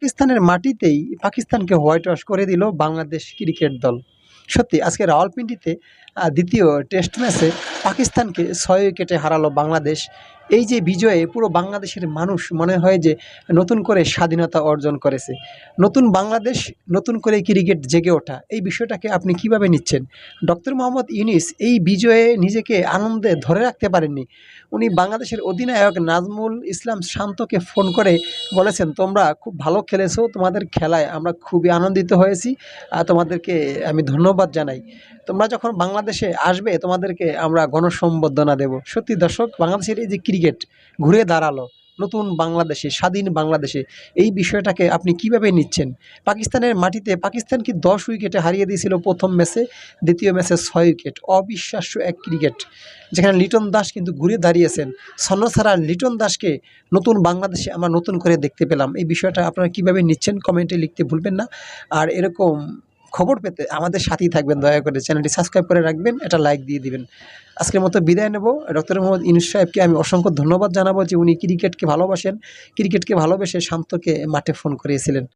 পাকিস্তানের মাটিতেই পাকিস্তানকে হোয়াইট ওয়াশ করে দিল বাংলাদেশ ক্রিকেট দল। সত্যি আজকে রাওয়ালপিন্ডিতে দ্বিতীয় টেস্ট ম্যাচে পাকিস্তানকে ৬ উইকেটে হারালো বাংলাদেশ। এই যে বিজয়ে পুরো বাংলাদেশের মানুষ মনে হয় যে নতুন করে স্বাধীনতা অর্জন করেছে। নতুন বাংলাদেশ, নতুন করে ক্রিকেট জেগে ওঠা, এই বিষয়টাকে আপনি কিভাবে নিচ্ছেন? ডক্টর মোহাম্মদ ইউনিস এই বিজয়ে নিজেকে আনন্দে ধরে রাখতে পারেননি। উনি বাংলাদেশের অধিনায়ক নাজমুল ইসলাম শান্তকে ফোন করে বলেছেন, তোমরা খুব ভালো খেলেছো, তোমাদের খেলায় আমরা খুবই আনন্দিত হয়েছি, তোমাদেরকে আমি ধন্যবাদ জানাই। তোমরা যখন বাংলাদেশে আসবে তোমাদেরকে আমরা গণসংবর্ধনা দেব। সত্যি দর্শক, বাংলাদেশের এই যে ক্রিকেট ঘুরে দাঁড়ালো নতুন বাংলাদেশে, স্বাধীন বাংলাদেশে, এই বিষয়টাকে আপনি কিভাবে নিচ্ছেন? পাকিস্তানের মাটিতে পাকিস্তানকে ১০ উইকেটে হারিয়ে দিয়েছিল প্রথম ম্যাচে, দ্বিতীয় ম্যাচে ৬ উইকেট। অবিশ্বাস্য এক ক্রিকেট, যেখানে লিটন দাস কিন্তু ঘুরে দাঁড়িয়েছেন। ছন্নছাড়া লিটন দাসকে নতুন বাংলাদেশে আমরা নতুন করে দেখতে পেলাম। এই বিষয়টা আপনারা কিভাবে নিচ্ছেন কমেন্টে লিখতে ভুলবেন না। আর এরকম খবর পেতে আমাদের সাথেই থাকবেন। দয়া করে চ্যানেলটি সাবস্ক্রাইব করে রাখবেন, এটা লাইক দিয়ে দিবেন। আজকের মতো বিদায় নেব। ডক্টর মোহাম্মদ ইউনূস সাহেবকে আমি অসংখ্য ধন্যবাদ জানাবো যে উনি ক্রিকেটকে ভালোবাসেন, ক্রিকেটকে ভালোবেসে শান্তকে মাঠে ফোন করিয়েছিলেন।